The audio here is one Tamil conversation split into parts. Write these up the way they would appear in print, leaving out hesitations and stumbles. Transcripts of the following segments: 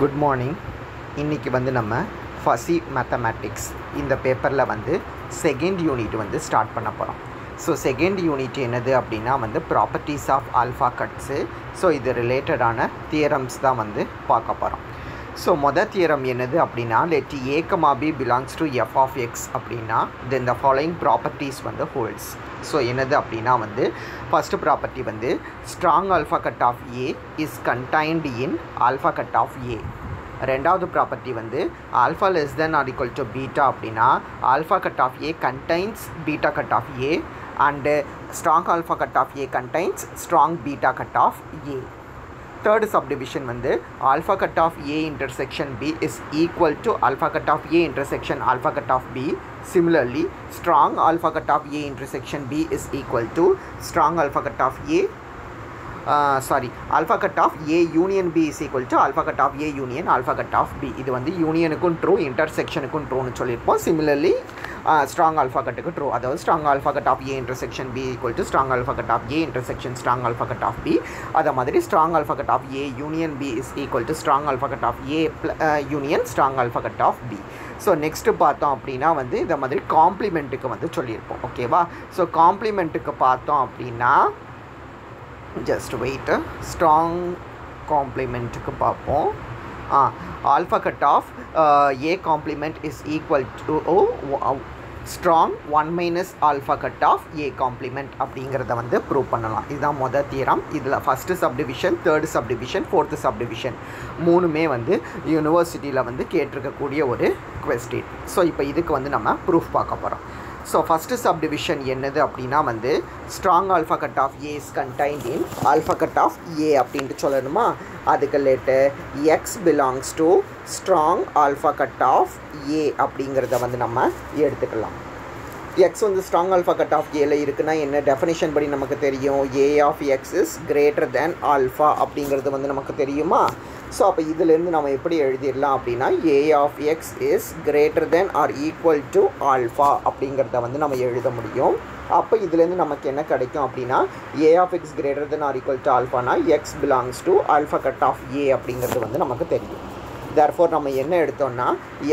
Good morning. இன்றைக்கி வந்து நம்ம ஃபஸி மேத்தமேட்டிக்ஸ் இந்த பேப்பரில் வந்து செகண்ட் யூனிட் வந்து ஸ்டார்ட் பண்ண போகிறோம். ஸோ செகண்ட் யூனிட் என்னது அப்படின்னா வந்து properties of alpha cuts. So இது ரிலேட்டடான தியரம்ஸ் தான் வந்து பார்க்க போகிறோம். ஸோ மொதல் தியரம் என்னது அப்படின்னா let A comma B belongs to F of X அப்படின்னா தென் த ஃபாலோயிங் ப்ராப்பர்ட்டிஸ் வந்து ஹோல்ட்ஸ். ஸோ என்னது அப்படின்னா வந்து ஃபஸ்ட்டு ப்ராப்பர்ட்டி வந்து strong alpha cut of A is contained in alpha cut of A. ரெண்டாவது ப்ராப்பர்ட்டி வந்து alpha less than or equal to beta அப்படின்னா alpha cut of A contains beta cut of A and strong alpha cut of A contains strong beta cut of A. Third subdivision வந்து alpha cut of A intersection B is equal to alpha cut of A intersection alpha cut of B. Similarly, strong alpha cut of A intersection B is equal to strong alpha cut of alpha cut of A union B is equal to alpha cut of A union alpha cut of B. இது வந்து யூனியனுக்கும் ட்ரூ இன்டர்செக்ஷனுக்கும் ட்ரூன்னு சொல்லியிருப்போம். சிமிலர்லி ஸ்ட்ராங் ஆல்ஃபா கட்டுக்கு ட்ரூ, அதாவது strong alpha cut of A intersection B equal to strong alpha cut of A intersection strong alpha cut of B. அதே மாதிரி strong alpha cut of A union B is equal to strong alpha cut of A union strong alpha cut of B. So next பார்த்தோம் அப்படின்னா வந்து இந்த மாதிரி காம்ப்ளிமெண்ட்டுக்கு வந்து சொல்லியிருப்போம். ஓகேவா? ஸோ காம்ப்ளிமெண்ட்டுக்கு பார்த்தோம் அப்படின்னா ஜஸ்ட் வெயிட், ஸ்ட்ராங் காம்ப்ளிமெண்ட்டுக்கு பார்ப்போம். Alpha cut of A complement is equal to strong 1 minus alpha cut of A complement அப்படிங்கிறத வந்து ப்ரூவ் பண்ணலாம். இதுதான் மொதல் தியரம். இதில் first subdivision, third subdivision, fourth subdivision மூணுமே வந்து யூனிவர்சிட்டியில் வந்து கேட்டிருக்கக்கூடிய ஒரு கொஸ்டின். ஸோ இப்போ இதுக்கு வந்து நம்ம ப்ரூஃப் பார்க்க போகிறோம். ஸோ ஃபஸ்ட்டு சப்டிவிஷன் என்னது அப்படின்னா வந்து strong alpha cut of A is contained in alpha cut of A அப்படின்ட்டு சொல்லணுமா? அதுக்கு let X belongs to strong alpha cut of A அப்படிங்கிறத வந்து நம்ம எடுத்துக்கலாம். எக்ஸ் வந்து ஸ்ட்ராங் ஆல்ஃபா கட் ஆஃப் ஏல இருக்குன்னா என்ன டெஃபினிஷன் படி நமக்கு தெரியும்? A of X is greater than alpha அப்படிங்கிறது வந்து நமக்கு தெரியுமா? ஸோ அப்போ இதிலேருந்து நம்ம எப்படி எழுதிடலாம் அப்படின்னா A of X is greater than or equal to alpha அப்படிங்கிறத வந்து நம்ம எழுத முடியும். அப்போ இதுலேருந்து நமக்கு என்ன கிடைக்கும் அப்படின்னா A of X greater than or equal to ஆல்ஃபானா X belongs to alpha cut of A அப்படிங்கிறது வந்து நமக்கு தெரியும். தேர்ஃபோர் நம்ம என்ன எடுத்தோம்னா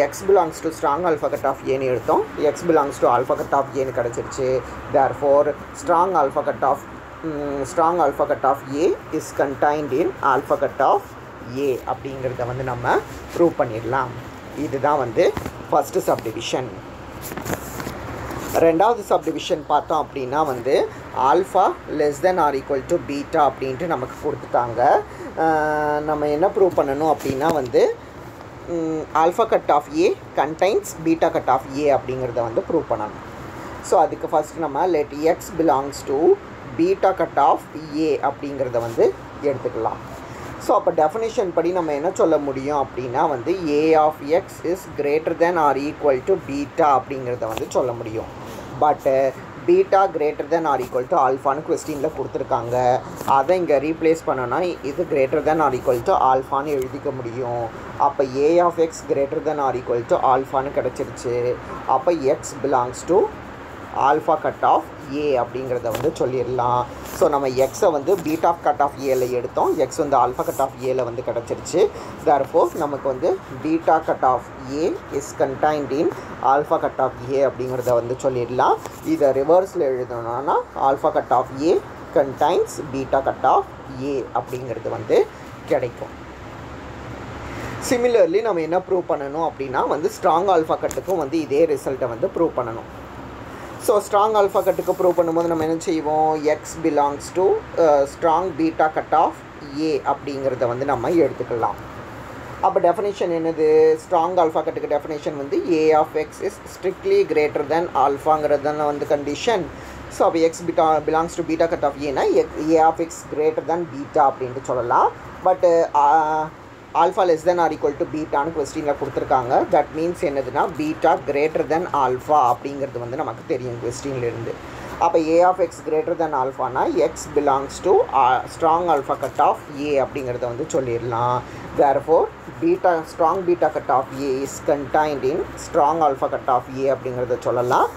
X belongs to strong alpha cut of ஏன்னு எடுத்தோம். X belongs to alpha cut of ஏன்னு கிடச்சிருச்சு. Therefore strong alpha cut of A is contained in alpha cut of A அப்படிங்கிறத வந்து நம்ம ப்ரூவ் பண்ணிடலாம். இதுதான் வந்து ஃபஸ்ட்டு சப்டிவிஷன். ரெண்டாவது சப்டிவிஷன் பார்த்தோம் அப்படின்னா வந்து alpha less than or equal to beta அப்படின்ட்டு நமக்கு கொடுத்துட்டாங்க. நம்ம என்ன ப்ரூவ் பண்ணணும் அப்படின்னா வந்து alpha cut of A contains beta cut of A அப்படிங்கிறத வந்து ப்ரூவ் பண்ணணும். ஸோ அதுக்கு ஃபஸ்ட் நம்ம let X belongs to beta cut of A அப்படிங்கிறத வந்து எடுத்துக்கலாம். ஸோ அப்போ டெஃபினிஷன் படி நம்ம என்ன சொல்ல முடியும் அப்படின்னா வந்து A of X is greater than or equal to beta அப்படிங்கிறத வந்து சொல்ல முடியும். But beta greater than or equal to ஆல்ஃபான்னு கொஸ்டினில் கொடுத்துருக்காங்க. அதை இங்கே ரீப்ளேஸ் பண்ணோன்னா இது greater than or equal to ஆல்ஃபான்னு எழுதிக்க முடியும். அப்போ A of X greater than or equal to ஆல்ஃபான்னு கிடச்சிருச்சு. அப்போ X belongs to alpha cut of A அப்படிங்கிறத வந்து சொல்லிடலாம். ஸோ நம்ம எக்ஸை வந்து பீட்டா கட் ஆஃப் ஏல எடுத்தோம். எக்ஸ் வந்து ஆல்ஃபா கட் ஆஃப் ஏல வந்து கிடச்சிருச்சு. தேர்ஃபோர் நமக்கு வந்து beta cut of A is contained in alpha cut of A அப்படிங்கிறத வந்து சொல்லிடலாம். இதை ரிவர்ஸில் எழுதணும்னா alpha cut of A contains beta cut of A அப்படிங்கிறது வந்து கிடைக்கும். சிமிலர்லி நம்ம என்ன ப்ரூவ் பண்ணணும் அப்படின்னா வந்து ஸ்ட்ராங் ஆல்ஃபா கட்டுக்கும் வந்து இதே ரிசல்ட்டை வந்து ப்ரூவ் பண்ணணும். ஸோ ஸ்ட்ராங் ஆல்ஃபா கட்டுக்கு ப்ரூவ் பண்ணும்போது நம்ம என்ன செய்வோம்? X belongs to strong beta cut of A அப்படிங்கிறத வந்து நம்ம எடுத்துக்கலாம். அப்போ டெஃபினேஷன் என்னது? ஸ்ட்ராங் ஆல்ஃபா கட்டுக்கு டெஃபினேஷன் வந்து A of X is strictly greater than ஆல்ஃபாங்கிறது தானே வந்து கண்டிஷன். ஸோ அப்போ x beta belongs to beta cut of ஏனா A of X greater than beta அப்படின்ட்டு சொல்லலாம். But alpha less than or equal to பீட்டான்னு கொஸ்டினில் கொடுத்துருக்காங்க. தட் மீன்ஸ் என்னதுன்னா பீட்டா கிரேட்டர் தென் ஆல்ஃபா அப்படிங்கிறது வந்து நமக்கு தெரியும் கொஸ்டின்லேருந்து. அப்போ A of X greater than ஆல்ஃபானா X belongs to strong alpha cut of A அப்படிங்கிறத வந்து சொல்லிடலாம். Therefore strong beta cut of A is contained in strong alpha cut of A அப்படிங்கிறத சொல்லலாம்.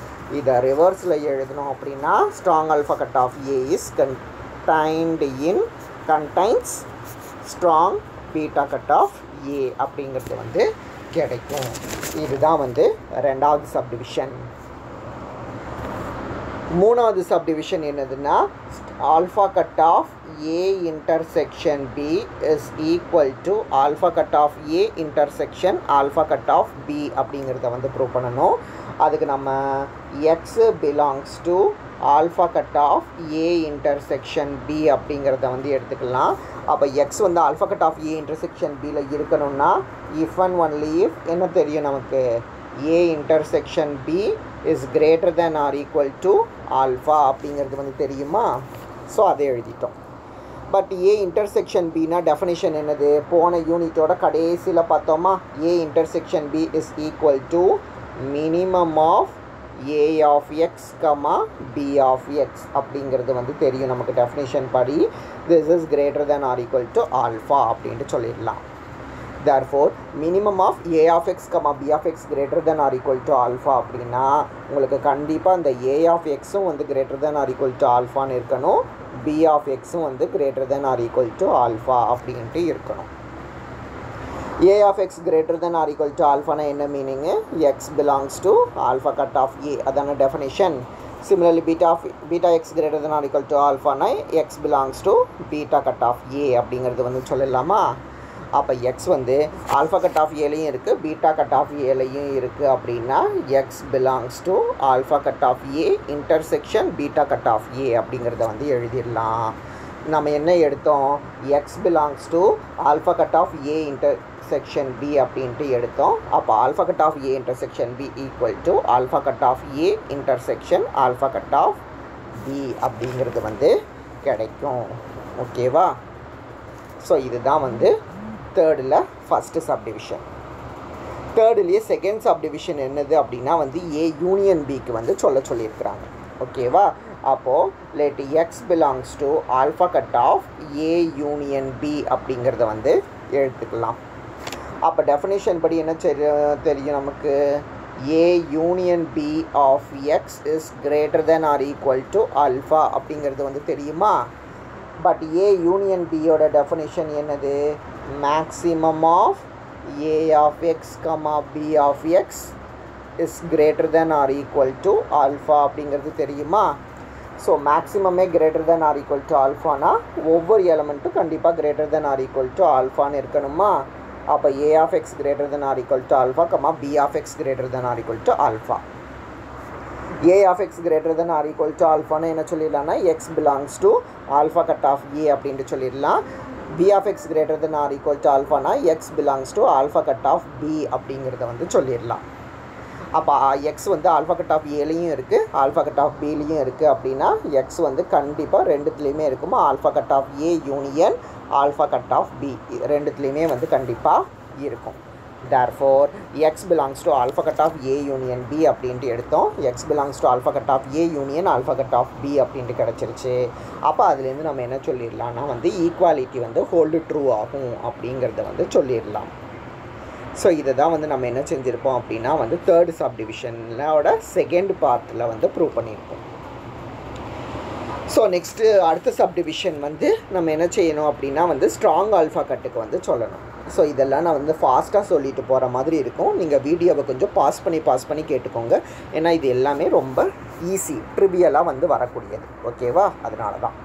இதை ரிவர்ஸில் எழுதணும் அப்படின்னா strong alpha cut of A is contains strong beta cut of A அப்படிங்கிறது வந்து கிடைக்கும். இதுதான் வந்து ரெண்டாவது சப்டிவிஷன். மூணாவது சப்டிவிஷன் என்னதுன்னா alpha cut of A intersection B is equal to alpha cut of A intersection alpha cut of B அப்படிங்கிறத வந்து ப்ரூவ் பண்ணணும். அதுக்கு நம்ம X belongs to alpha cut of A intersection B அப்படிங்கிறத வந்து எடுத்துக்கலாம். அப்போ எக்ஸ் வந்து alpha cut of A intersection பியில் இருக்கணும்னா இஃப் அண்ட் ஒன்லி இஃப் என்ன தெரியும் நமக்கு, A intersection B is greater than or equal to alpha அப்படிங்கிறது வந்து தெரியுமா. ஸோ அதை எழுதிட்டோம். பட் ஏ இன்டர்செக்ஷன் பின்னா டெஃபினிஷன் என்னது, போன யூனிட்டோட கடைசியில் பார்த்தோமா, A intersection B is equal to minimum of A of X comma B of X அப்படிங்கிறது வந்து தெரியும் நமக்கு டெஃபினிஷன் படி. This is greater than or equal to alpha அப்படின்ட்டு சொல்லிடலாம். therefore minimum of a of x comma b of x greater than or equal to alpha அப்படின்னா உங்களுக்கு கண்டிப்பாக இந்த a of xம் வந்து greater than or equal to alphaன்னு இருக்கணும், b of xம் வந்து greater than or equal to alpha அப்படின்ட்டு இருக்கணும். a of x greater than or equal to alpha என்ன meaning, x belongs to alpha cut of a அதான definition. Similarly beta x greater than or equal to alpha x belongs to beta cut of a அப்படிங்கிறது வந்து சொல்லலாமா. அப்போ எக்ஸ் வந்து ஆல்ஃபா கட் ஆஃப் ஏலையும் இருக்குது பீட்டா கட் ஆஃப் ஏலையும் இருக்குது அப்படின்னா x belongs to alpha cut of A intersection beta cut of A அப்படிங்கிறத வந்து எழுதிடலாம். நம்ம என்ன எடுத்தோம், X belongs to alpha cut of A intersection B அப்படின்ட்டு எடுத்தோம். அப்போ alpha cut of A intersection B equal to alpha cut of A intersection alpha cut of B அப்படிங்கிறது வந்து கிடைக்கும். ஓகேவா. ஸோ இதுதான் வந்து தேர்டில் ஃபஸ்ட்டு சப்டிவிஷன். தேர்டுலேயே செகண்ட் சப்டிவிஷன் என்னது அப்படின்னா வந்து ஏ யூனியன் பிக்கு வந்து சொல்லியிருக்கிறாங்க. ஓகேவா. அப்போது let X belongs to alpha cut of A union B அப்படிங்கிறத வந்து எடுத்துக்கலாம். அப்போ டெஃபினேஷன் படி என்ன தெரியும் நமக்கு, A union B of X is greater than or equal to alpha அப்படிங்கிறது வந்து தெரியுமா. பட் ஏ யூனியன் பியோட டெஃபினேஷன் என்னது, maximum of A of X comma B of X is greater than or equal to alpha அப்படிங்கிறது தெரியுமா. ஸோ மேக்ஸிமமே greater than or equal to ஆல்ஃபானா ஒவ்வொரு எலமெண்ட்டும் கண்டிப்பாக greater than or equal to ஆல்ஃபான்னு இருக்கணுமா. அப்போ A of X greater than or equal to alpha comma B of X greater than or equal to alpha. a of x greater than or equal to alpha என்ன சொல்லிடலாம்னா x belongs to alpha cut of a அப்படின்ட்டு சொல்லிடலாம். b of x greater than or equal to alpha x belongs to alpha cut of b அப்படிங்கிறத வந்து சொல்லிடலாம். அப்போ x வந்து ஆல்ஃபா கட் ஆஃப் ஏலையும் இருக்குது ஆல்ஃபா கட் ஆஃப் பிலையும் இருக்குது அப்படின்னா x வந்து கண்டிப்பாக ரெண்டுத்துலேயுமே இருக்குமா, alpha cut of A union alpha cut of B ரெண்டுத்துலேயுமே வந்து கண்டிப்பாக இருக்கும். therefore x belongs to alpha cut of a union b அப்படின்ட்டு எடுத்தோம். x belongs to alpha cut of a union alpha cut of b அப்படின்ட்டு கிடச்சிருச்சு. அப்போ அதுலேருந்து நம்ம என்ன சொல்லிடலாம்னா வந்து ஈக்குவாலிட்டி வந்து ஹோல்டு ட்ரூ ஆகும் அப்படிங்கிறத வந்து சொல்லிடலாம். ஸோ இதை தான் வந்து நம்ம என்ன செஞ்சுருப்போம் அப்படின்னா வந்து தேர்டு சப்டிவிஷனோட செகண்ட் பார்ட்டில் வந்து ப்ரூவ் பண்ணியிருப்போம். ஸோ நெக்ஸ்ட்டு அடுத்த சப்டிவிஷன் வந்து நம்ம என்ன செய்யணும் அப்படின்னா வந்து ஸ்ட்ராங் ஆல்ஃபா கட்டுக்கு வந்து சொல்லணும். ஸோ இதெல்லாம் நான் வந்து ஃபாஸ்ட்டாக சொல்லிட்டு போகிற மாதிரி இருக்கும். நீங்கள் வீடியோவை கொஞ்சம் பாஸ் பண்ணி கேட்டுக்கோங்க. ஏன்னா இது எல்லாமே ரொம்ப ஈஸி ட்ரிவியலாக வந்து வரக்கூடியது. ஓகேவா, அதனால தான்.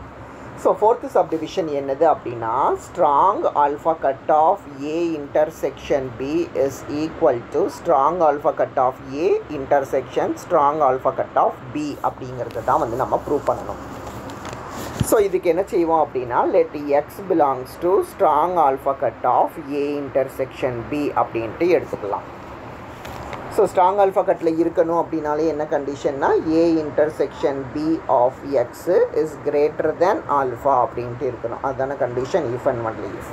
ஸோ ஃபோர்த்து சப்டிவிஷன் என்னது அப்படின்னா strong alpha cut of A intersection B is equal to strong alpha cut of A intersection strong alpha cut of B அப்படிங்கிறது தான் வந்து நம்ம ப்ரூவ் பண்ணணும். ஸோ இதுக்கு என்ன செய்வோம் அப்படின்னா let X belongs to strong alpha cut of A intersection B அப்படின்ட்டு எடுத்துக்கலாம். ஸோ ஸ்ட்ராங் ஆல்ஃபா கட்டில் இருக்கணும் அப்படின்னாலே என்ன கண்டிஷன்னா A intersection B of X is greater than alpha அப்படின்ட்டு இருக்கணும். அதுதான condition if and only if.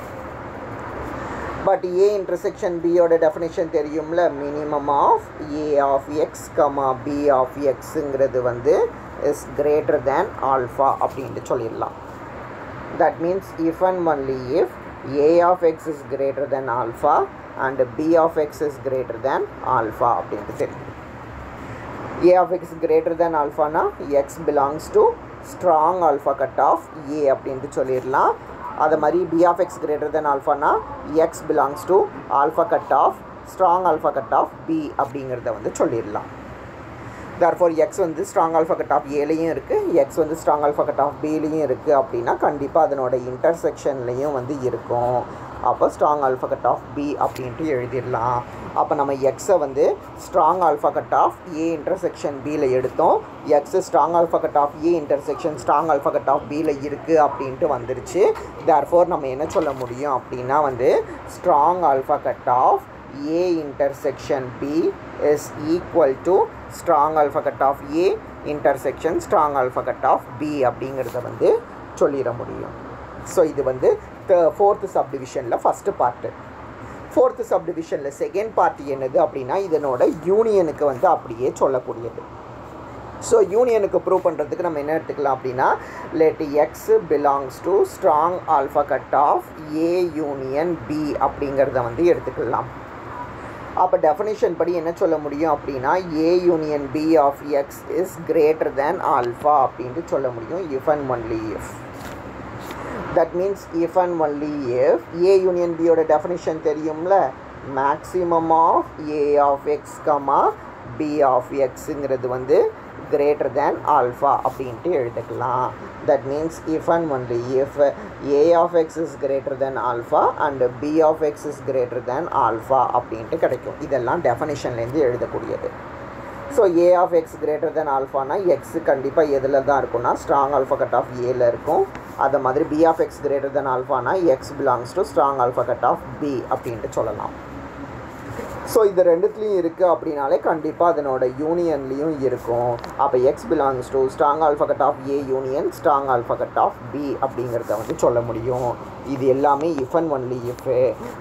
But A intersection பியோட டெஃபினேஷன் தெரியும்ல, minimum of A of X comma B of எக்ஸுங்கிறது வந்து is greater than alpha அப்படின்ட்டு சொல்லிடலாம். that means if and only if a of x is greater than alpha and b of x is greater than alpha அப்படின்ட்டு தெரியும். a of x greater than alpha னா x belongs to strong alpha cut of a அப்படின்ட்டு சொல்லிடலாம். அது மாதிரி b of x greater than alpha-னா x belongs to alpha cut of strong alpha cut of b அப்படிங்கிறத வந்து சொல்லிடலாம். therefore x வந்து strong alpha cut of a-லையும் இருக்குது, x வந்து strong alpha cut of b-லையும் இருக்குது அப்படின்னா கண்டிப்பாக அதனோட இன்டர்செக்ஷன்லையும் வந்து இருக்கும். அப்போ strong alpha cut of b அப்படின்ட்டு எழுதிடலாம். அப்போ நம்ம எக்ஸை வந்து strong alpha cut of A intersection பியில் எடுத்தோம். X strong alpha cut of A intersection strong alpha cut of பியில் இருக்குது அப்படின்ட்டு வந்துருச்சு. தேர்ஃபோர் நம்ம என்ன சொல்ல முடியும் அப்படின்னா வந்து strong alpha cut of A intersection B is equal to strong alpha cut of A intersection strong alpha cut of B அப்படிங்கிறத வந்து சொல்லிட முடியும். ஸோ இது வந்து ஃபோர்த்து சப்டிவிஷனில் ஃபஸ்ட்டு பார்ட்டு. ஃபோர்த்து சப்டிவிஷனில் செகண்ட் பார்ட் என்னது அப்படின்னா இதனோட யூனியனுக்கு வந்து அப்படியே சொல்லக்கூடியது. ஸோ யூனியனுக்கு ப்ரூவ் பண்ணுறதுக்கு நம்ம என்ன எடுத்துக்கலாம் அப்படின்னா let X belongs to strong alpha cut of A union B அப்படிங்கிறத வந்து எடுத்துக்கலாம். அப்போ டெஃபினிஷன் படி என்ன சொல்ல முடியும் அப்படின்னா A union B of X is greater than alpha அப்படின்ட்டு சொல்ல முடியும் if and only if. That means if and only if A union B ஓட definition தெரியும்ல, maximum of A of x, B of xங்கிறது வந்து greater than alpha அப்படின்ட்டு எழுதிக்கலாம். That means if and only if A of x is greater than alpha and B of x is greater than alpha அப்படின்ட்டு கிடைக்கும். இதெல்லாம் definitionலேருந்து எழுதக்கூடியது. So A of X greater than ஆல்ஃபானா எக்ஸு கண்டிப்பாக எதில் தான் இருக்கும்னா ஸ்ட்ராங் ஆல்ஃபா கட் ஆஃப் ஏல இருக்கும். அது மாதிரி B of X greater than ஆல்ஃபானா X belongs to strong alpha cut of B அப்படின்ட்டு சொல்லலாம். ஸோ இது ரெண்டுத்துலேயும் இருக்குது அப்படின்னாலே கண்டிப்பாக அதனோட யூனியன்லேயும் இருக்கும். அப்போ X belongs to strong alpha cut of A union strong alpha cut of B அப்படிங்கிறத வந்து சொல்ல முடியும். இது எல்லாமே if and only if.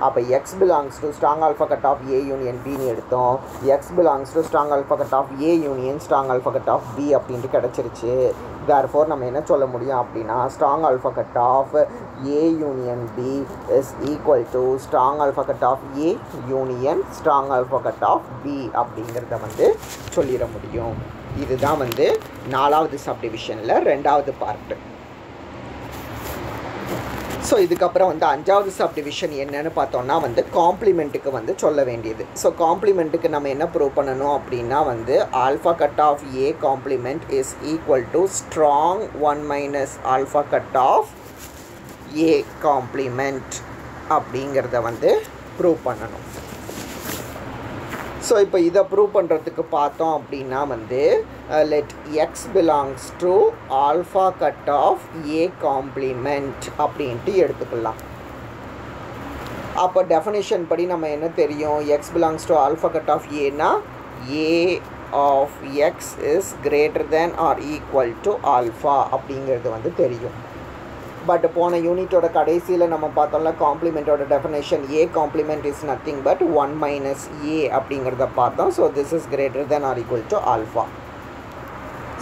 அப்போ X belongs to strong alpha cut of A union பின்னு எடுத்தோம். X belongs to strong alpha cut of A union strong alpha cut of B அப்படின்ட்டு கிடச்சிருச்சு. தேர்ஃபோர் நம்ம என்ன சொல்ல முடியும் அப்படின்னா strong alpha cut of A union B is equal to strong alpha cut of A union strong alpha cut of B அப்படிங்கிறத வந்து சொல்லிட முடியும். இதுதான் வந்து நாலாவது சப்டிவிஷனில் ரெண்டாவது பார்ட்டு. ஸோ இதுக்கப்புறம் வந்து அஞ்சாவது சப்டிவிஷன் என்னன்னு பார்த்தோம்னா வந்து காம்ப்ளிமெண்ட்டுக்கு வந்து சொல்ல வேண்டியது. ஸோ காம்ப்ளிமெண்ட்டுக்கு நம்ம என்ன ப்ரூவ் பண்ணணும் அப்படின்னா வந்து alpha cut of A complement is equal to strong 1 minus alpha cut of A complement அப்படிங்கிறத வந்து ப்ரூவ் பண்ணணும். ஸோ இப்போ இதை ப்ரூவ் பண்ணுறதுக்கு பார்த்தோம் அப்படின்னா வந்து let X belongs to alpha cut of A complement அப்படின்ட்டு எடுத்துக்கலாம். அப்போ டெஃபினிஷன் படி நம்ம என்ன தெரியும், x belongs to alpha cut of ஏனா A of X is greater than or equal to alpha அப்படிங்கிறது வந்து தெரியும். பட் போன யூனிட்டோட கடைசியில் நம்ம பார்த்தோம்ல காம்ப்ளிமெண்ட்டோட definition A complement is nothing but 1 minus A அப்படிங்கிறத பார்த்தோம். So this is greater than or equal to alpha.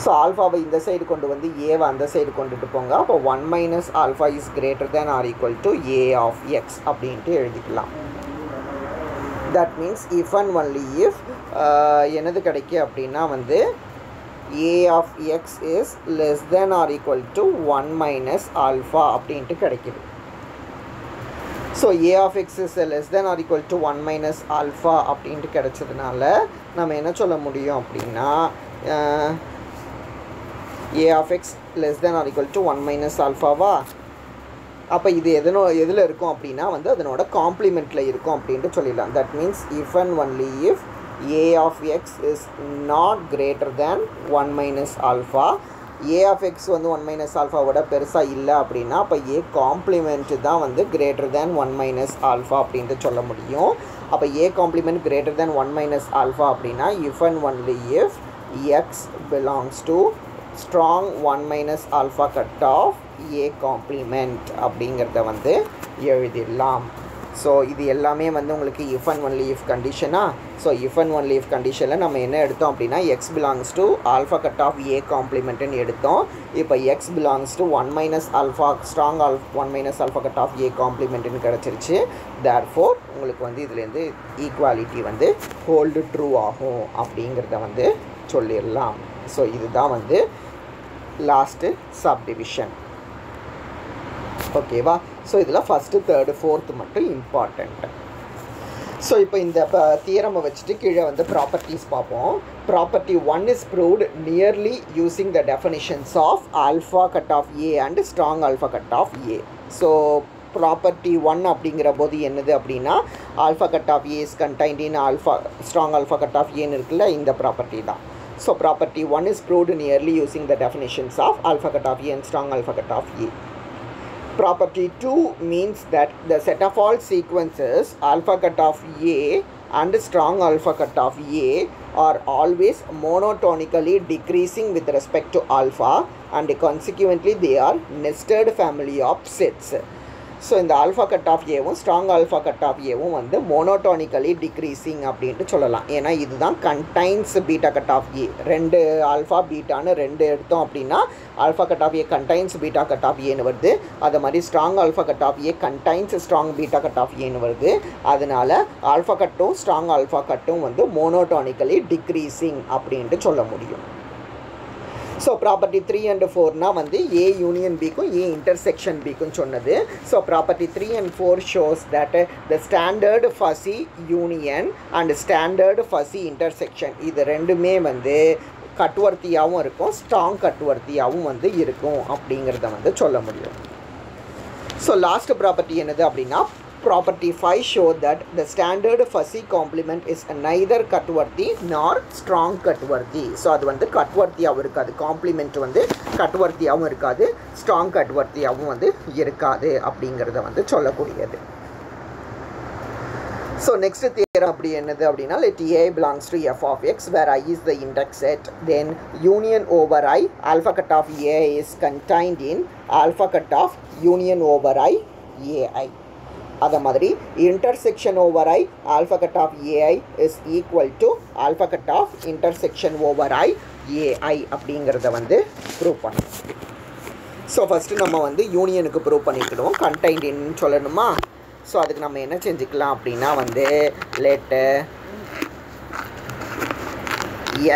ஸோ ஆல்ஃபாவை இந்த சைடு கொண்டு வந்து ஏவை அந்த சைடு கொண்டுட்டு போங்க. அப்போ 1 minus alpha is greater than or equal to A of x அப்படின்ட்டு எழுதிக்கலாம். That means if and only if என்னது கிடைக்கும் அப்படின்னா வந்து a of x is less than or equal to 1 minus alpha அப்படின்ட்டு கிடைக்குது. So a of x is less than or equal to 1 minus alpha அப்படின்ட்டு கிடைச்சதுனால நம்ம என்ன சொல்ல முடியும் அப்படின்னா a of x less than or equal to 1 minus alpha-வா. அப்போ இது எதில் இருக்கும் அப்படின்னா வந்து அதனோட காம்ப்ளிமெண்ட்டில் இருக்கும் அப்படின்ட்டு சொல்லிடலாம். That means if and only if a of x is not greater than 1 minus alpha. a of x வந்து 1 minus alpha விட பெருசாக இல்லை அப்படின்னா அப்போ a காம்ப்ளிமெண்ட் தான் வந்து greater than 1 minus alpha அப்படின்ட்டு சொல்ல முடியும். அப்போ a complement greater than 1 minus alpha அப்படின்னா if and only if x belongs to strong 1 minus alpha cut off a complement அப்படிங்கிறத வந்து எழுதிடலாம். ஸோ இது எல்லாமே வந்து உங்களுக்கு இஃப் அண்ட் ஒன்லி இஃப் கண்டிஷனா. So if and only if கண்டிஷனில் நம்ம என்ன எடுத்தோம் அப்படின்னா x belongs to alpha cut of A காம்ப்ளிமெண்ட்டுன்னு எடுத்தோம். இப்போ x belongs to 1 minus alpha strong 1 minus alpha cut of A காம்ப்ளிமெண்ட்டுன்னு கிடச்சிருச்சு. தேர்ஃபோர் உங்களுக்கு வந்து இதுலேருந்து ஈக்குவாலிட்டி வந்து ஹோல்டு ட்ரூ ஆகும் அப்படிங்கிறத வந்து சொல்லிடலாம். ஸோ இதுதான் வந்து லாஸ்ட்டு சப்டிவிஷன். ஓகேவா. ஸோ இதில் ஃபஸ்ட்டு தேர்டு ஃபோர்த்து மட்டும் இம்பார்ட்டண்ட். ஸோ இப்போ இந்த தியரமை வச்சுட்டு கீழே வந்து ப்ராப்பர்ட்டிஸ் பார்ப்போம். Property 1 is proved nearly using the definitions of alpha cut of A and strong alpha cut of A. So property 1 அப்படிங்கிற போது என்னது அப்படின்னா alpha cut of A is contained in alpha strong alpha cut of ஏன்னு இருக்குல்ல, இந்த ப்ராப்பர்ட்டி தான். So property 1 is proved nearly using the definitions of alpha cut of A and strong alpha cut of A. Property 2 means that the set of all sequences alpha cut of A and strong alpha cut of A are always monotonically decreasing with respect to alpha, and consequently they are nested family of sets. So இந்த ஆல்ஃபா கட் ஆஃப் ஏவும் ஸ்ட்ராங் ஆல்ஃபா கட் ஆஃப் ஏவும் வந்து மோனோட்டானிக்கலி டிக்ரீஸிங் அப்படின்ட்டு சொல்லலாம். ஏன்னா இதுதான் contains beta cut of A. ரெண்டு ஆல்ஃபா பீட்டான்னு ரெண்டு எடுத்தோம் அப்படின்னா alpha cut of A contains beta cut of ஏன்னு வருது. அது மாதிரி strong alpha cut of A contains strong beta cut of ஏன்னு வருது. அதனால் ஆல்ஃபா கட்டும் ஸ்ட்ராங் ஆல்ஃபா கட்டும் வந்து மோனோட்டானிக்கலி டிக்ரீஸிங் அப்படின்ட்டு சொல்ல முடியும். ஸோ ப்ராப்பர்ட்டி 3 and 4 வந்து ஏ யூனியன் பிக்கும் ஏ இன்டர்செக்ஷன் பிக்கும் சொன்னது. So property 3 and 4 shows that the standard fuzzy union and standard fuzzy intersection இது ரெண்டுமே வந்து கட்வர்த்தியாகவும் இருக்கும், ஸ்ட்ராங் கட்வர்த்தியாகவும் வந்து இருக்கும் அப்படிங்கிறத வந்து சொல்ல முடியும். ஸோ லாஸ்ட் ப்ராப்பர்ட்டி என்னது அப்படின்னா Property 5 show that the standard fuzzy complement is neither cutworthy nor strong cutworthy. So அது வந்து cutworthyயாகவும் இருக்காது, காம்ப்ளிமெண்ட் வந்து cutworthyயாகவும் இருக்காது, strong cutworthyயாகவும் வந்து இருக்காது அப்படிங்கிறத வந்து சொல்லக்கூடியது. So next theorem அப்படி என்னது அப்படின்னா let A belongs to f of x where I is the index set, then union over I alpha cut of A is contained in alpha cut of union over I AI. அதே மாதிரி intersection over I alpha cut of AI is equal to alpha cut of intersection over I AI அப்படிங்கிறத வந்து ப்ரூவ் பண்ணணும். ஸோ ஃபஸ்ட்டு நம்ம வந்து யூனியனுக்கு ப்ரூவ் பண்ணிக்கணும், கண்டைன்ட் என்னன்னு சொல்லணுமா. ஸோ அதுக்கு நம்ம என்ன செஞ்சுக்கலாம் அப்படின்னா வந்து let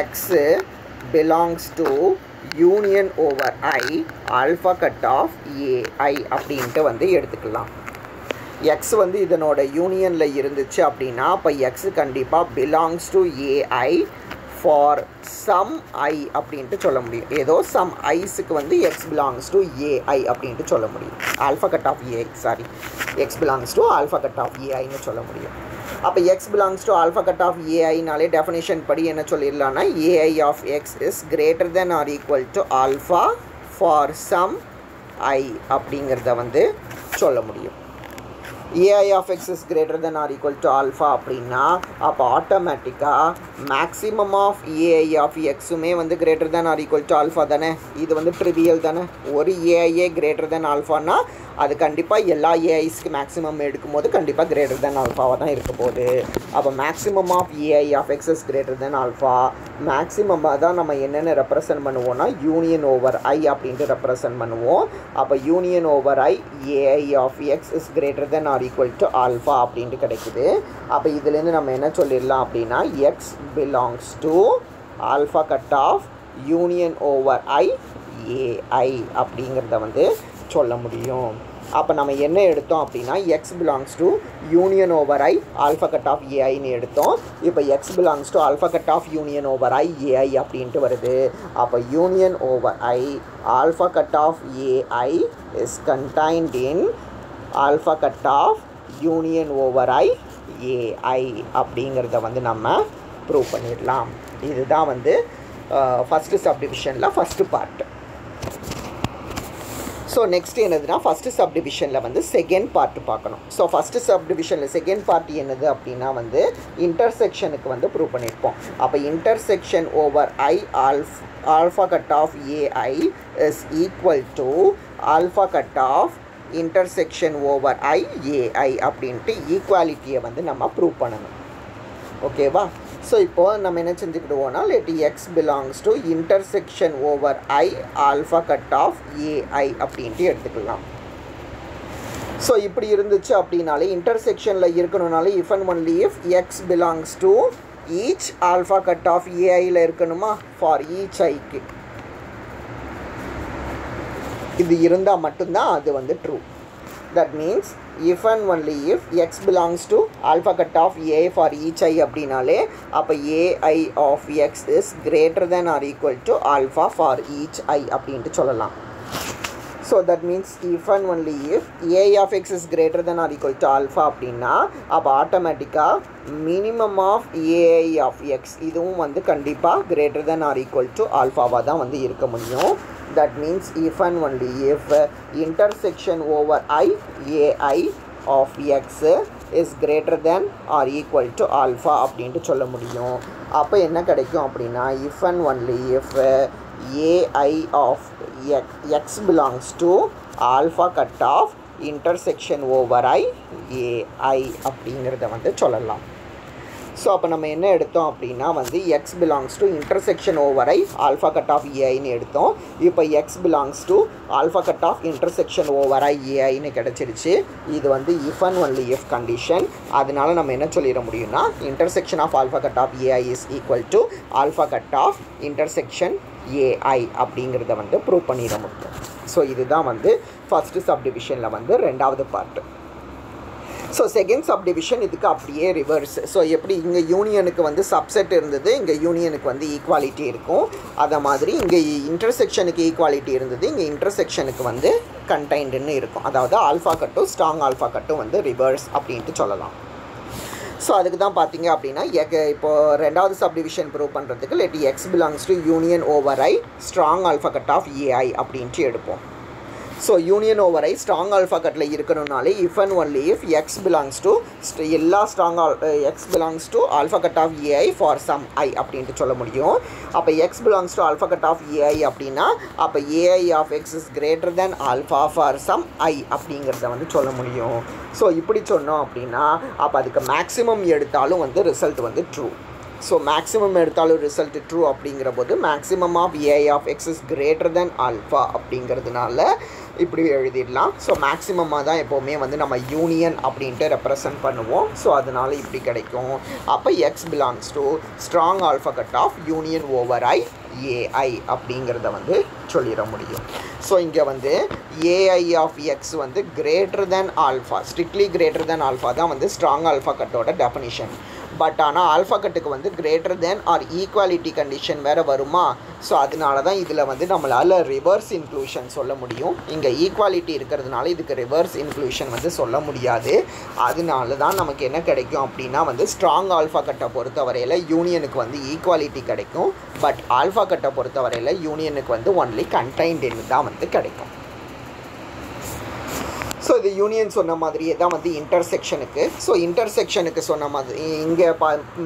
x belongs to union over I alpha cut of AI அப்படின்ட்டு வந்து எடுத்துக்கலாம். எக்ஸ் வந்து இதனோட யூனியனில் இருந்துச்சு அப்படின்னா அப்போ எக்ஸு கண்டிப்பாக belongs to A i for some ஐ அப்படின்ட்டு சொல்ல முடியும். ஏதோ சம் ஐஸுக்கு வந்து எக்ஸ் பிலாங்ஸ் டு ஏஐ அப்படின்ட்டு சொல்ல முடியும். Alpha cut of A i x belongs to alpha cut of ஏஐன்னு சொல்ல முடியும். அப்போ X belongs to alpha cut of ஏஐனாலே டெஃபினேஷன் படி என்ன சொல்லிடலாம்னா A i of X is greater than or equal to alpha for some i அப்படிங்கிறத வந்து சொல்ல முடியும். AI of x is greater than or equal to alpha அப்படின்னா அப்போ ஆட்டோமேட்டிக்காக மேக்ஸிமம் ஆஃப் AI of xுமே வந்து greater than or equal to alpha தானே. இது வந்து ட்ரிவியல் தானே. ஒரு ஏஐயே greater than alphaனா அது கண்டிப்பாக எல்லா ஏஐஸ்க்கு மேக்ஸிமம் எடுக்கும்போது கண்டிப்பாக greater than alphaவாக தான் இருக்க போகுது. அப்போ maximum of AI of x is greater than alpha. மேக்ஸிமமாக தான் நம்ம என்னென்ன ரெப்ரசன்ட் பண்ணுவோம்னா யூனியன் ஓவர் ஐ அப்படின்ட்டு ரெப்ரசன்ட் பண்ணுவோம். அப்போ union over I A i of X is greater than or equal to alpha அப்படின்ட்டு கிடைக்குது. அப்போ இதுலேருந்து நம்ம என்ன சொல்லிடலாம் அப்படின்னா x belongs to alpha cut of union over I AI அப்படிங்கிறத வந்து சொல்ல முடியும். அப்போ நம்ம என்ன எடுத்தோம் அப்படின்னா x belongs to union over i alpha cut of ஏஐன்னு எடுத்தோம். இப்போ x belongs to alpha cut of union over I A i அப்படின்ட்டு வருது. அப்போ union over i alpha cut of A i is contained in alpha cut of union over I AI அப்படிங்கிறத வந்து நம்ம ப்ரூவ் பண்ணிடலாம். இதுதான் வந்து ஃபஸ்ட்டு சப்டிவிஷனில் ஃபஸ்ட்டு பார்ட். ஸோ நெக்ஸ்ட் என்னதுன்னா ஃபஸ்ட்டு சப்டிவிஷனில் வந்து செகண்ட் பார்ட் பார்க்கணும். ஸோ ஃபஸ்ட்டு சப்டிவிஷனில் செகண்ட் பார்ட் என்னது அப்படின்னா வந்து இன்டர்செக்ஷனுக்கு வந்து ப்ரூவ் பண்ணியிருப்போம். அப்போ intersection over i alpha cut of A i is equal to alpha cut of intersection over I A i அப்படின்ட்டு ஈக்குவாலிட்டியை வந்து நம்ம ப்ரூவ் பண்ணணும். ஓகேவா. ஸோ இப்போது நம்ம என்ன செஞ்சுக்கிடுவோம்னா let X belongs to intersection over i alpha cut of AI அப்படின்ட்டு எடுத்துக்கலாம். ஸோ இப்படி இருந்துச்சு அப்படின்னாலே இன்டர்செக்ஷனில் இருக்கணும்னாலே if and only if X belongs to each alpha cut of ஏஐயில் இருக்கணுமா ஃபார் ஈச் ஐக்கு இது இருந்தால் மட்டும்தான் அது வந்து true. That means if and only if x belongs to alpha cut of a for each I அப்படினாலே அப்போ ai of x is greater than or equal to alpha for each I அப்படின்ட்டு சொல்லலாம். So that means if and only if a of x is greater than or equal to alpha அப்படின்னா அப்போ ஆட்டோமேட்டிக்காக minimum of ai of x இதுவும் வந்து கண்டிப்பாக greater than or equal to alphaவாக தான் வந்து இருக்க முடியும். That means if and only if intersection over ai of x is greater than or equal to alpha அப்படின்ட்டு சொல்ல முடியும். அப்போ என்ன கிடைக்கும் அப்படின்னா if and only if ai of x belongs to alpha cut of intersection over ai அப்படிங்கிறத வந்து சொல்லலாம். ஸோ அப்போ நம்ம என்ன எடுத்தோம் அப்படின்னா வந்து x belongs to intersection over i alpha cut of ஏஐன்னு எடுத்தோம். இப்போ x belongs to alpha cut of intersection over i ஏஐன்னு கிடச்சிருச்சு. இது வந்து if and only if condition. அதனால நம்ம என்ன சொல்லிட முடியும்னா intersection of alpha cut of A i is equal to alpha cut of intersection A i அப்படிங்கிறத வந்து ப்ரூவ் பண்ணிட முடியும். ஸோ இதுதான் வந்து ஃபஸ்ட்டு சப்டிவிஷனில் வந்து ரெண்டாவது பார்ட்டு. ஸோ செகண்ட் சப்டிவிஷன் இதுக்கு அப்படியே ரிவர்ஸ். ஸோ எப்படி இங்கே யூனியனுக்கு வந்து சப்செட் இருந்தது, இங்கே யூனியனுக்கு வந்து ஈக்குவாலிட்டி இருக்கும். அதை மாதிரி இங்கே இன்டர்செக்ஷனுக்கு ஈக்குவாலிட்டி இருந்தது, இங்கே இன்டர்செக்ஷனுக்கு வந்து கண்டைண்டுன்னு இருக்கும். அதாவது ஆல்ஃபா கட்டும் ஸ்ட்ராங் ஆல்ஃபா கட்டும் வந்து ரிவர்ஸ் அப்படின்ட்டு சொல்லலாம். ஸோ அதுக்கு தான் பார்த்தீங்க அப்படின்னா இப்போது ரெண்டாவது சப்டிவிஷன் ப்ரூவ் பண்ணுறதுக்கு let X belongs to union over I strong alpha cut of AI அப்படின்ட்டு எடுப்போம். So union over I strong alpha கட்டில் இருக்கணும்னாலே if and only if X belongs to எல்லா X belongs to alpha cut of A I for some ஐ அப்படின்ட்டு சொல்ல முடியும். அப்போ X belongs to alpha cut of A I அப்படின்னா அப்போ A I of X is greater than alpha for some i அப்படிங்கிறத வந்து சொல்ல முடியும். ஸோ இப்படி சொன்னோம் அப்படின்னா அப்போ அதுக்கு மேக்ஸிமம் எடுத்தாலும் வந்து ரிசல்ட் வந்து ட்ரூ. ஸோ மேக்ஸிமம் எடுத்தாலும் ரிசல்ட் ட்ரூ அப்படிங்கிற போது maximum of AI of X is greater than alpha அப்படிங்கிறதுனால இப்படி எழுதிடலாம். ஸோ மேக்ஸிமமாக தான் எப்போவுமே வந்து நம்ம யூனியன் அப்படின்ட்டு ரெப்ரசன்ட் பண்ணுவோம். ஸோ அதனால் இப்படி கிடைக்கும். அப்போ X belongs to strong alpha cut of union over I AI அப்படிங்கிறத வந்து சொல்லிட முடியும். ஸோ இங்கே வந்து ஏஐ ஆஃப் எக்ஸ் வந்து greater than alpha, strictly greater than alpha தான் வந்து ஸ்ட்ராங் ஆல்ஃபா கட்டோட டெஃபினிஷன். பட் ஆனால் ஆல்ஃபா கட்டுக்கு வந்து greater than or equality condition வேறு வருமா? ஸோ அதனால தான் இதில் வந்து நம்மளால் ரிவர்ஸ் இன்க்ளூஷன் சொல்ல முடியும். இங்கே ஈக்குவாலிட்டி இருக்கிறதுனால இதுக்கு ரிவர்ஸ் இன்க்ளூஷன் வந்து சொல்ல முடியாது. அதனால தான் நமக்கு என்ன கிடைக்கும் அப்படின்னா வந்து ஸ்ட்ராங் ஆல்ஃபா கட்டை பொறுத்தவரையில் யூனியனுக்கு வந்து ஈக்குவாலிட்டி கிடைக்கும். பட் ஆல்ஃபா கட்டை பொறுத்தவரையில் யூனியனுக்கு வந்து ஒன்லி கண்டைன்டுன்னு தான் வந்து கிடைக்கும். ஸோ இது யூனியன் சொன்ன மாதிரியே தான் வந்து இன்டர்செக்ஷனுக்கு. ஸோ இன்டர்செக்ஷனுக்கு சொன்ன மாதிரி இங்கே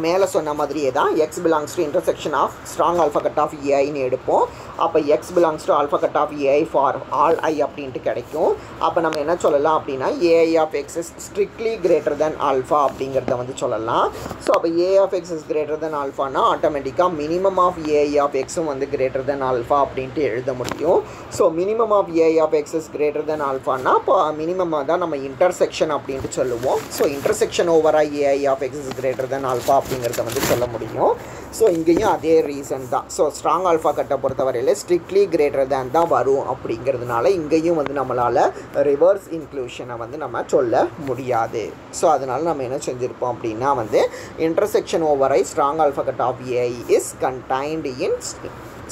மேலே சொன்ன மாதிரியே தான் X belongs to intersection of strong alpha cut of ஏஐன்னு எடுப்போம். அப்போ X belongs to alpha cut of A I for all I அப்படின்ட்டு கிடைக்கும். அப்போ நம்ம என்ன சொல்லலாம் அப்படின்னா A I of X is strictly greater than alpha அப்படிங்கிறத வந்து சொல்லலாம். ஸோ அப்போ A I of X is greater than ஆல்ஃபானா ஆட்டோமேட்டிக்காக மினிமம் ஆஃப் ஏஐ ஆஃப் எக்ஸும் வந்து கிரேட்டர் தென் ஆல்ஃபா அப்படின்ட்டு எழுத முடியும். So minimum of AI of X is greater than ஆல்ஃபானா இப்போ மினிமமாக தான் நம்ம இன்டர்செக்ஷன் அப்படின்ட்டு சொல்லுவோம். So intersection over A I of X is greater than alpha அப்படிங்கிறத வந்து சொல்ல முடியும். ஸோ இங்கேயும் அதே ரீசன் தான். ஸோ ஸ்ட்ராங் ஆல்ஃபா கட்டை பொறுத்தவரையில் ஸ்ட்ரிக்ட்லி கிரேட்டர் தேன் தான் வரும் அப்படிங்கிறதுனால இங்கேயும் வந்து நம்மளால் ரிவர்ஸ் இன்க்ளூஷனை வந்து நம்ம சொல்ல முடியாது. ஸோ அதனால் நம்ம என்ன செஞ்சுருப்போம் அப்படின்னா வந்து intersection over I strong alpha cut of A i is contained in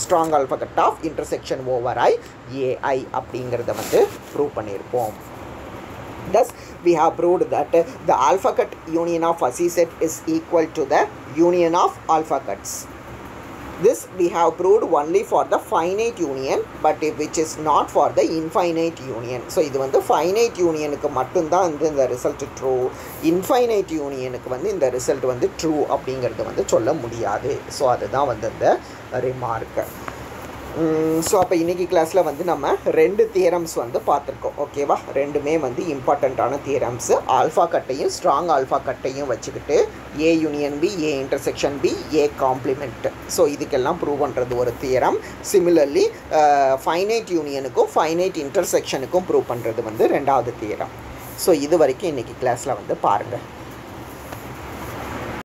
strong alpha cut of intersection over ai அப்படிங்கிறத வந்து ப்ரூவ் பண்ணியிருப்போம். Thus we have proved that the alpha cut union of fuzzy set is equal to the union of alpha cuts. This we have proved only for the finite union, but which is not for the infinite union. So இது வந்து finite unionக்கு மட்டும்தான் வந்து இந்த ரிசல்ட் ட்ரூ, infinite unionக்கு வந்து இந்த ரிசல்ட் வந்து ட்ரூ அப்படிங்கிறது வந்து சொல்ல முடியாது. ஸோ அதுதான் வந்து இந்த ரிமார்க்கு. ஸோ அப்போ இன்றைக்கி கிளாஸில் வந்து நம்ம 2 தியரம்ஸ் வந்து பார்த்துருக்கோம். ஓகேவா? ரெண்டுமே வந்து இம்பார்ட்டண்ட்டான தியரம்ஸு. ஆல்ஃபா கட்டையும் ஸ்ட்ராங் ஆல்ஃபா கட்டையும் வச்சுக்கிட்டு A union B, A intersection B, A complement. So இதுக்கெல்லாம் ப்ரூவ் பண்ணுறது ஒரு தியரம். சிமிலர்லி ஃபைனைட் யூனியனுக்கும் ஃபைனைட் இன்டர்செக்ஷனுக்கும் ப்ரூவ் பண்ணுறது வந்து 2வது தியரம். ஸோ இது வரைக்கும் இன்றைக்கி கிளாஸில் வந்து பாருங்கள்.